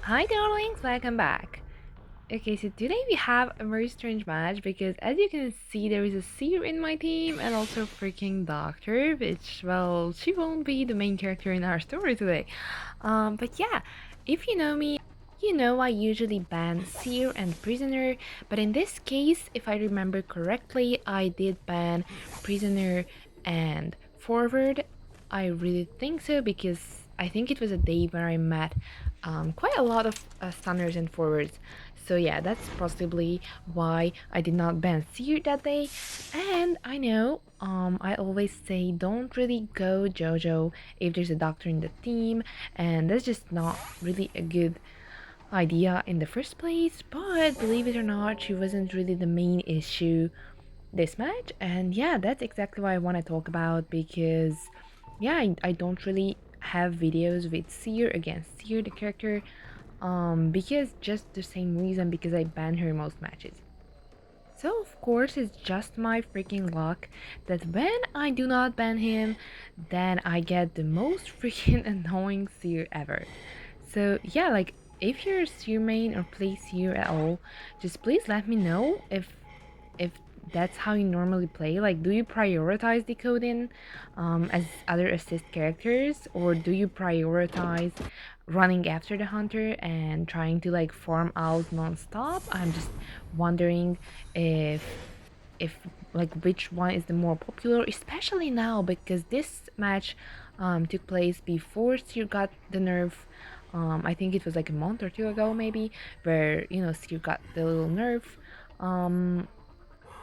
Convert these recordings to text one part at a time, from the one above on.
Hi darlings, welcome back. Okay, so today we have a very strange match because as you can see there is a Seer in my team and also freaking Doctor, which, well, she won't be the main character in our story today. But yeah, if you know me, you know I usually ban Seer and Prisoner, but in this case, if I remember correctly, I did ban Prisoner and Forward. I really think so because I think it was a day where I met quite a lot of stunners and forwards. So yeah, that's possibly why I did not ban Seer that day. And I know I always say don't really go JoJo if there's a doctor in the team, and that's just not really a good idea in the first place. But believe it or not, she wasn't really the main issue this match, and yeah, that's exactly what I want to talk about because yeah, I don't really have videos with Seer against Seer the character because just the same reason, because I ban her most matches. So of course it's just my freaking luck that when I do not ban him, then I get the most freaking annoying Seer ever. So yeah, like if you're a Seer main or play Seer at all, just please let me know if that's how you normally play. Like, do you prioritize decoding as other assist characters, or do you prioritize running after the hunter and trying to like farm out non-stop? I'm just wondering if like which one is the more popular, especially now because this match took place before Seer got the nerf. I think it was like a month or two ago maybe, where Seer got the little nerf. um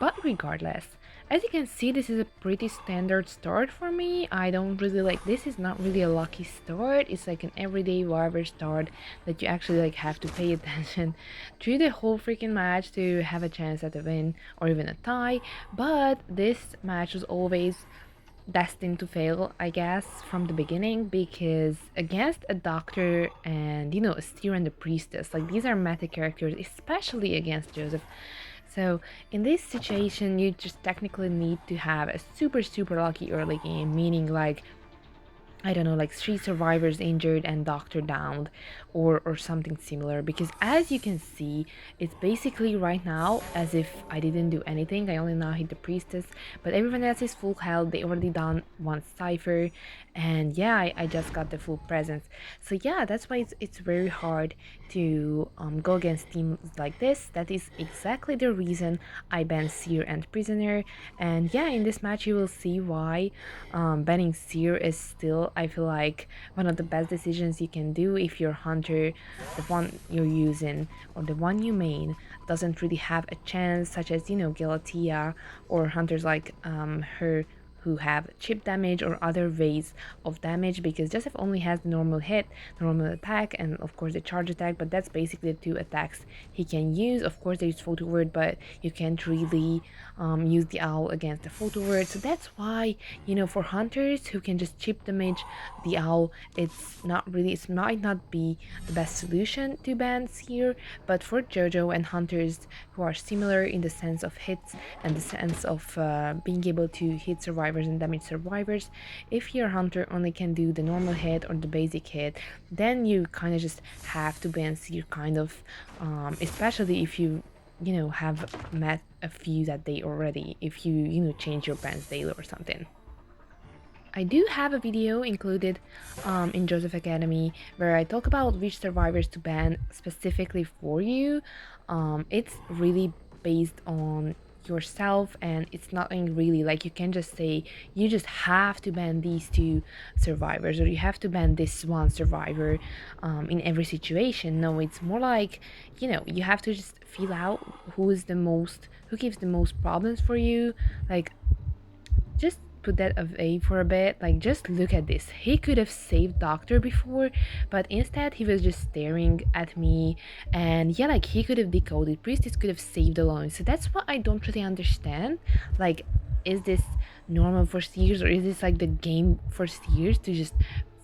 but regardless, as you can see, this is a pretty standard start for me. I don't really like, this is not really a lucky start. It's like an everyday whatever start that you actually like have to pay attention to the whole freaking match to have a chance at a win or even a tie. But this match was always destined to fail, I guess, from the beginning, because against a doctor and a Seer and the priestess, like these are meta characters, especially against Joseph. So in this situation, you just technically need to have a super lucky early game, meaning like, I don't know, like 3 survivors injured and doctor downed, or something similar. Because as you can see, it's basically right now as if I didn't do anything. I only now hit the priestess, but everyone else is full health. They already done one cipher, and yeah, I just got the full presence. So yeah, that's why it's very hard to go against teams like this. That is exactly the reason I ban Seer and Prisoner. And yeah, in this match you will see why banning Seer is still, I feel like, one of the best decisions you can do if your hunter, the one you're using or the one you main, doesn't really have a chance, such as Galatea or hunters like her, who have chip damage or other ways of damage, because Joseph only has the normal hit, normal attack, and of course the charge attack, but that's basically the 2 attacks he can use. Of course there's photo word, but you can't really use the owl against the photo word. So that's why, for hunters who can just chip damage the owl, it might not be the best solution to bans here. But for Jojo and hunters who are similar in the sense of hits and the sense of being able to hit survivors and damage survivors, if your hunter only can do the normal hit or the basic hit, then you kind of just have to ban Seer, kind of, especially if you have met a few that day already, if you change your bans daily or something. I do have a video included in Joseph Academy where I talk about which survivors to ban specifically for you. It's really based on yourself, and it's nothing really like you can just say you just have to ban these 2 survivors or you have to ban this one survivor in every situation. No, it's more like you have to just feel out who gives the most problems for you. Like, just put that away for a bit. Like, just look at this. He could have saved Doctor before, but instead he was just staring at me. And yeah, like, he could have decoded Priestess, could have saved alone. So that's what I don't really understand. Like, is this normal for Seers, or is this like the game for Seers to just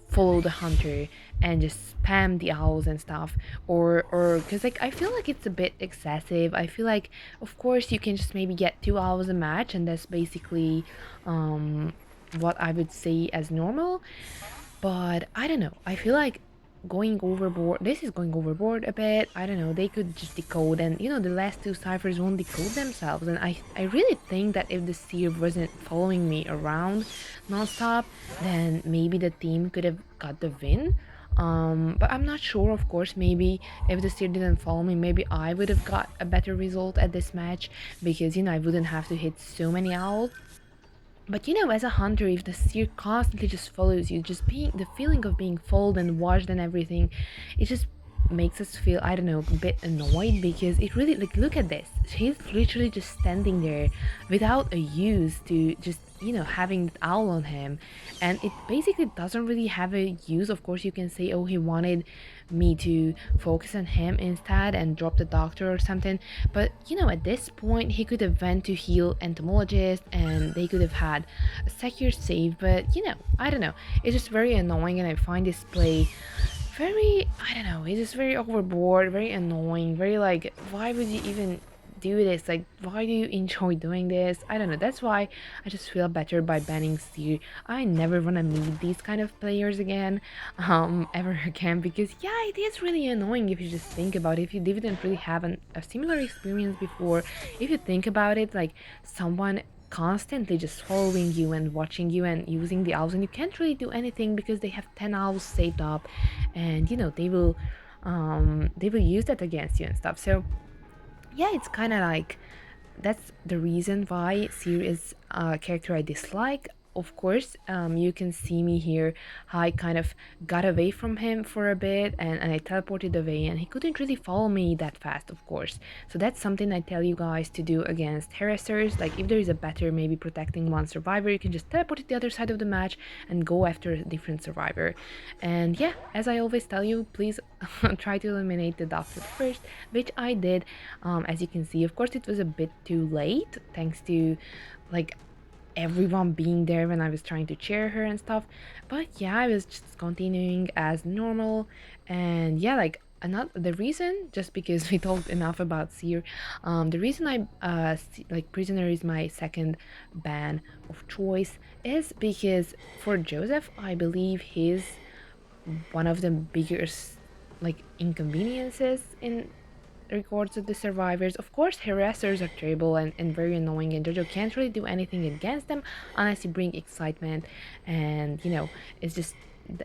follow the hunter and just spam the owls and stuff? Or because like I feel like it's a bit excessive. I feel like, of course, you can just maybe get 2 owls a match, and that's basically what I would say as normal. But I don't know, I feel like going overboard. This is going overboard a bit. I don't know. They could just decode, and the last two ciphers won't decode themselves. And I really think that if the Seer wasn't following me around nonstop, then maybe the team could have got the win. But I'm not sure. Of course, maybe if the Seer didn't follow me, maybe I would have got a better result at this match because I wouldn't have to hit so many owls. But as a hunter, if the Seer constantly just follows you, just being the feeling of being followed and watched and everything, it just makes us feel, I don't know, a bit annoyed because it really, like, look at this. He's literally just standing there without a use to just, having the owl on him. And it basically doesn't really have a use. Of course, you can say, oh, he wanted me to focus on him instead and drop the doctor or something. But at this point, he could have went to heal entomologist and they could have had a secure save. But I don't know. It's just very annoying, and I find this play very, I don't know, it's just very overboard, very annoying, very like, why would you even do this? Like, why do you enjoy doing this? I don't know. That's why I just feel better by banning Seer. I never want to meet these kind of players again, ever again, because yeah, it is really annoying if you just think about it. If you didn't really have a similar experience before, if you think about it, like someone constantly just following you and watching you and using the owls, and you can't really do anything because they have 10 owls saved up, and they will use that against you and stuff. So yeah, it's kind of like that's the reason why Seer is a character I dislike. Of course, you can see me here how I kind of got away from him for a bit, and I teleported away, and he couldn't really follow me that fast, of course. So that's something I tell you guys to do against harassers. Like, if there is a better maybe protecting one survivor, you can just teleport to the other side of the match and go after a different survivor. And yeah, as I always tell you, please try to eliminate the doctor first, which I did. As you can see, of course, it was a bit too late thanks to like everyone being there when I was trying to cheer her and stuff. But yeah, I was just continuing as normal. And yeah, like another the reason, just because we talked enough about Seer, the reason I like Prisoner is my second ban of choice is because for Joseph, I believe he's one of the biggest like inconveniences in regards of the survivors. Of course, harassers are terrible and very annoying, and Jojo can't really do anything against them unless you bring excitement, and it's just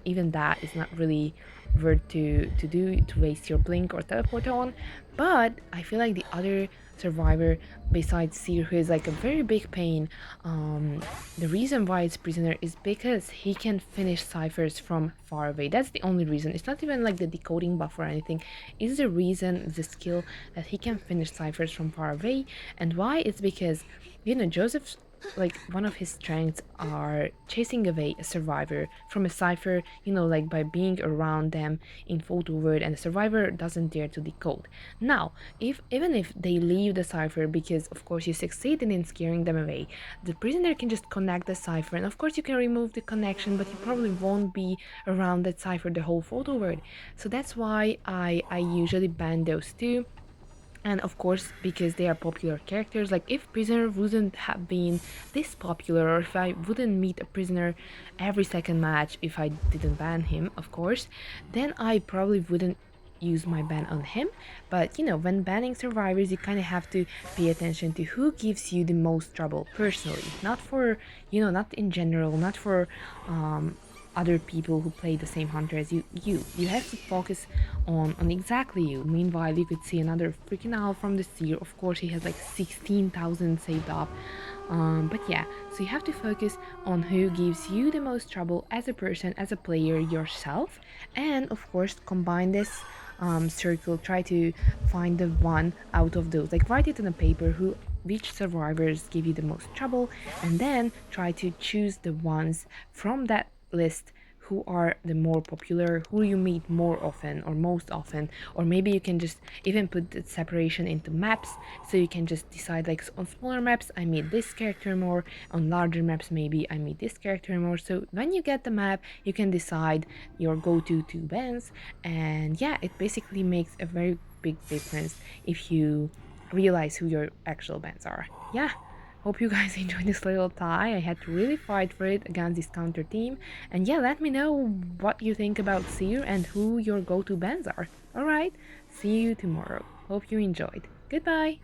even that is not really worth to do to waste your blink or teleport on. But I feel like the other survivor besides Seer, who is like a very big pain, the reason why it's Prisoner is because he can finish ciphers from far away. That's the only reason. It's not even like the decoding buff or anything. It's the reason, the skill that he can finish ciphers from far away. And why? It's because Joseph's like one of his strengths are chasing away a survivor from a cipher, like by being around them in photo word, and the survivor doesn't dare to decode. Now, if even if they leave the cipher because of course you succeeded in scaring them away, the prisoner can just connect the cipher, and of course you can remove the connection, but you probably won't be around that cipher the whole photo word. So that's why I usually ban those two. And of course, because they are popular characters, like if Prisoner wouldn't have been this popular, or if I wouldn't meet a Prisoner every second match if I didn't ban him, of course, then I probably wouldn't use my ban on him. But when banning survivors, you kind of have to pay attention to who gives you the most trouble personally, not for not in general, not for other people who play the same hunter as you have to focus on exactly you. Meanwhile, you could see another freaking owl from the Seer. Of course, he has like 16,000 saved up. But yeah, so you have to focus on who gives you the most trouble as a person, as a player yourself, and of course combine this circle. Try to find the one out of those, like write it on a paper who which survivors give you the most trouble, and then try to choose the ones from that list who are the more popular, who you meet more often or most often. Or maybe you can just even put the separation into maps, so you can just decide like on smaller maps I meet this character more, on larger maps maybe I meet this character more. So when you get the map, you can decide your go-to two bans, and yeah, it basically makes a very big difference if you realize who your actual bans are. Yeah, Hope you guys enjoyed this little tie. I had to really fight for it against this counter team. And yeah, let me know what you think about Seer and who your go-to bans are. Alright, see you tomorrow. Hope you enjoyed. Goodbye!